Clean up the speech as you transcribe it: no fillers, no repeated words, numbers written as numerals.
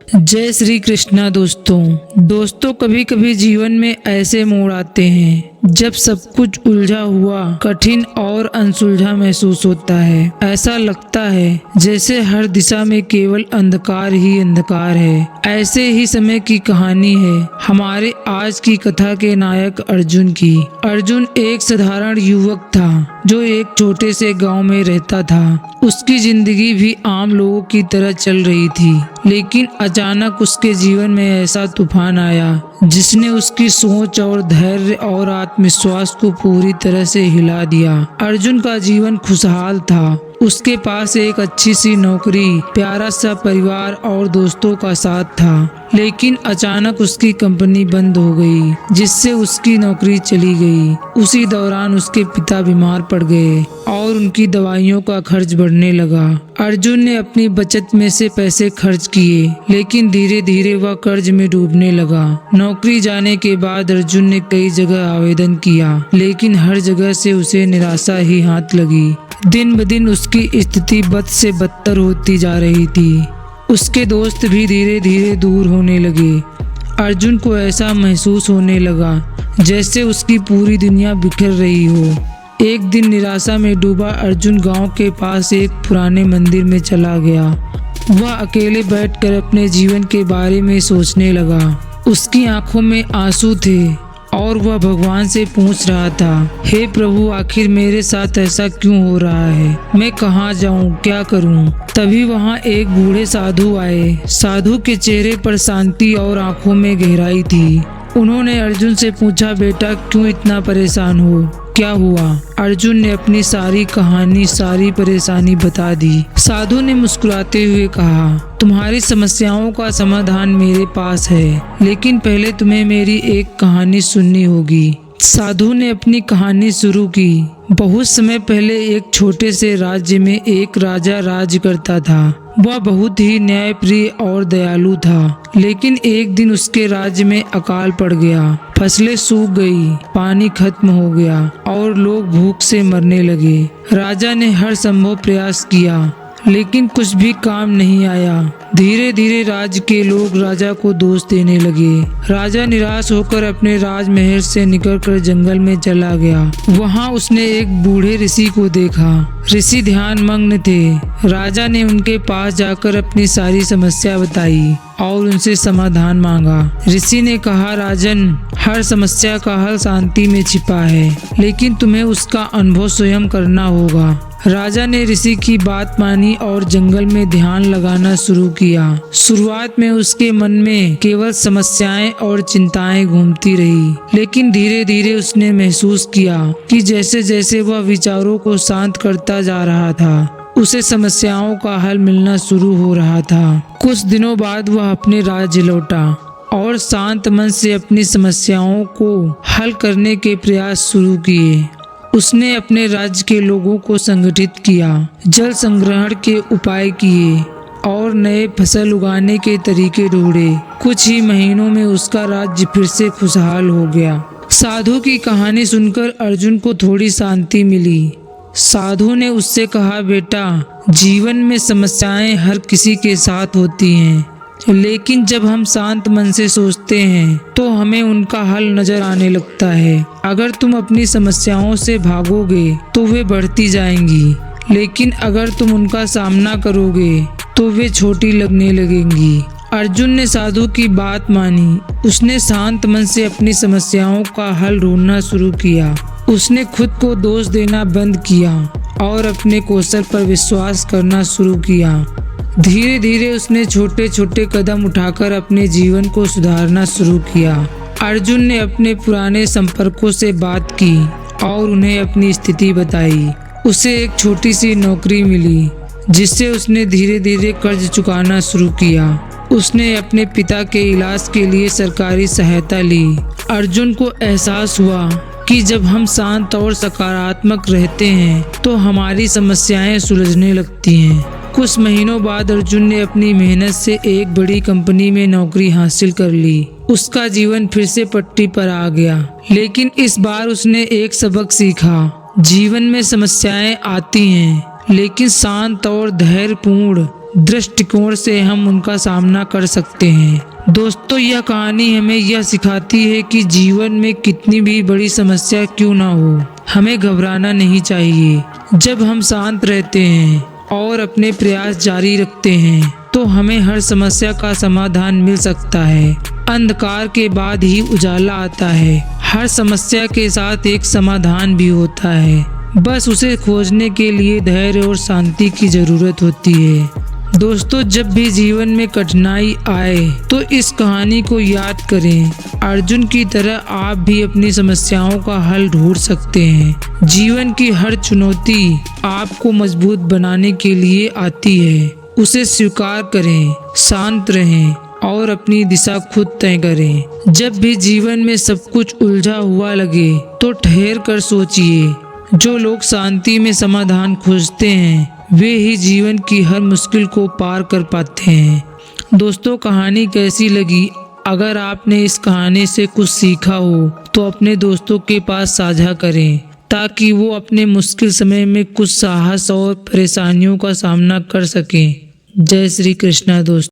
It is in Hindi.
जय श्री कृष्णा। दोस्तों कभी कभी जीवन में ऐसे मोड़ आते हैं जब सब कुछ उलझा हुआ, कठिन और अनसुलझा महसूस होता है। ऐसा लगता है जैसे हर दिशा में केवल अंधकार ही अंधकार है। ऐसे ही समय की कहानी है हमारे आज की कथा के नायक अर्जुन की। अर्जुन एक साधारण युवक था जो एक छोटे से गांव में रहता था। उसकी जिंदगी भी आम लोगों की तरह चल रही थी, लेकिन अचानक उसके जीवन में ऐसा तूफान आया जिसने उसकी सोच और धैर्य और आत्मविश्वास को पूरी तरह से हिला दिया। अर्जुन का जीवन खुशहाल था। उसके पास एक अच्छी सी नौकरी, प्यारा सा परिवार और दोस्तों का साथ था। लेकिन अचानक उसकी कंपनी बंद हो गई, जिससे उसकी नौकरी चली गई। उसी दौरान उसके पिता बीमार पड़ गए और उनकी दवाइयों का खर्च बढ़ने लगा। अर्जुन ने अपनी बचत में से पैसे खर्च किए, लेकिन धीरे धीरे वह कर्ज में डूबने लगा। नौकरी जाने के बाद अर्जुन ने कई जगह आवेदन किया, लेकिन हर जगह से उसे निराशा ही हाथ लगी। दिन ब दिन उसकी स्थिति बद से बदतर होती जा रही थी। उसके दोस्त भी धीरे धीरे दूर होने लगे। अर्जुन को ऐसा महसूस होने लगा जैसे उसकी पूरी दुनिया बिखर रही हो। एक दिन निराशा में डूबा अर्जुन गांव के पास एक पुराने मंदिर में चला गया। वह अकेले बैठकर अपने जीवन के बारे में सोचने लगा। उसकी आंखों में आंसू थे और वह भगवान से पूछ रहा था, हे प्रभु, आखिर मेरे साथ ऐसा क्यों हो रहा है? मैं कहाँ जाऊँ, क्या करूँ? तभी वहाँ एक बूढ़े साधु आए। साधु के चेहरे पर शांति और आंखों में गहराई थी। उन्होंने अर्जुन से पूछा, बेटा क्यों इतना परेशान हो, क्या हुआ? अर्जुन ने अपनी सारी कहानी, सारी परेशानी बता दी। साधु ने मुस्कुराते हुए कहा, तुम्हारी समस्याओं का समाधान मेरे पास है, लेकिन पहले तुम्हें मेरी एक कहानी सुननी होगी। साधु ने अपनी कहानी शुरू की। बहुत समय पहले एक छोटे से राज्य में एक राजा राज करता था। वह बहुत ही न्यायप्रिय और दयालु था, लेकिन एक दिन उसके राज्य में अकाल पड़ गया। फसलें सूख गई, पानी खत्म हो गया और लोग भूख से मरने लगे। राजा ने हर संभव प्रयास किया, लेकिन कुछ भी काम नहीं आया। धीरे धीरे राज्य के लोग राजा को दोष देने लगे। राजा निराश होकर अपने राजमहल से निकलकर जंगल में चला गया। वहां उसने एक बूढ़े ऋषि को देखा। ऋषि ध्यान मग्न थे। राजा ने उनके पास जाकर अपनी सारी समस्या बताई और उनसे समाधान मांगा। ऋषि ने कहा, राजन, हर समस्या का हल शांति में छिपा है, लेकिन तुम्हें उसका अनुभव स्वयं करना होगा। राजा ने ऋषि की बात मानी और जंगल में ध्यान लगाना शुरू किया। शुरुआत में उसके मन में केवल समस्याएं और चिंताएं घूमती रही, लेकिन धीरे धीरे उसने महसूस किया कि जैसे जैसे वह विचारों को शांत करता जा रहा था, उसे समस्याओं का हल मिलना शुरू हो रहा था। कुछ दिनों बाद वह अपने राज्य लौटा और शांत मन से अपनी समस्याओं को हल करने के प्रयास शुरू किए। उसने अपने राज्य के लोगों को संगठित किया, जल संग्रहण के उपाय किए और नए फसल उगाने के तरीके ढूंढे। कुछ ही महीनों में उसका राज्य फिर से खुशहाल हो गया। साधु की कहानी सुनकर अर्जुन को थोड़ी शांति मिली। साधु ने उससे कहा, बेटा, जीवन में समस्याएं हर किसी के साथ होती हैं, लेकिन जब हम शांत मन से सोचते हैं तो हमें उनका हल नजर आने लगता है। अगर तुम अपनी समस्याओं से भागोगे तो वे बढ़ती जाएंगी, लेकिन अगर तुम उनका सामना करोगे तो वे छोटी लगने लगेंगी। अर्जुन ने साधु की बात मानी। उसने शांत मन से अपनी समस्याओं का हल ढूंढना शुरू किया। उसने खुद को दोष देना बंद किया और अपने कौशल पर विश्वास करना शुरू किया। धीरे धीरे उसने छोटे छोटे कदम उठाकर अपने जीवन को सुधारना शुरू किया। अर्जुन ने अपने पुराने संपर्कों से बात की और उन्हें अपनी स्थिति बताई। उसे एक छोटी सी नौकरी मिली, जिससे उसने धीरे धीरे कर्ज चुकाना शुरू किया। उसने अपने पिता के इलाज के लिए सरकारी सहायता ली। अर्जुन को एहसास हुआ कि जब हम शांत और सकारात्मक रहते हैं तो हमारी समस्याएं सुलझने लगती हैं। कुछ महीनों बाद अर्जुन ने अपनी मेहनत से एक बड़ी कंपनी में नौकरी हासिल कर ली। उसका जीवन फिर से पटरी पर आ गया, लेकिन इस बार उसने एक सबक सीखा। जीवन में समस्याएं आती हैं, लेकिन शांत और धैर्यपूर्ण दृष्टिकोण से हम उनका सामना कर सकते हैं। दोस्तों, यह कहानी हमें यह सिखाती है कि जीवन में कितनी भी बड़ी समस्या क्यों ना हो, हमें घबराना नहीं चाहिए। जब हम शांत रहते हैं और अपने प्रयास जारी रखते हैं तो हमें हर समस्या का समाधान मिल सकता है। अंधकार के बाद ही उजाला आता है। हर समस्या के साथ एक समाधान भी होता है, बस उसे खोजने के लिए धैर्य और शांति की जरूरत होती है। दोस्तों, जब भी जीवन में कठिनाई आए तो इस कहानी को याद करें। अर्जुन की तरह आप भी अपनी समस्याओं का हल ढूंढ सकते हैं। जीवन की हर चुनौती आपको मजबूत बनाने के लिए आती है। उसे स्वीकार करें, शांत रहें और अपनी दिशा खुद तय करें। जब भी जीवन में सब कुछ उलझा हुआ लगे तो ठहर कर सोचिए। जो लोग शांति में समाधान खोजते हैं वे ही जीवन की हर मुश्किल को पार कर पाते हैं। दोस्तों, कहानी कैसी लगी? अगर आपने इस कहानी से कुछ सीखा हो तो अपने दोस्तों के पास साझा करें ताकि वो अपने मुश्किल समय में कुछ साहस और परेशानियों का सामना कर सकें। जय श्री कृष्णा दोस्तों।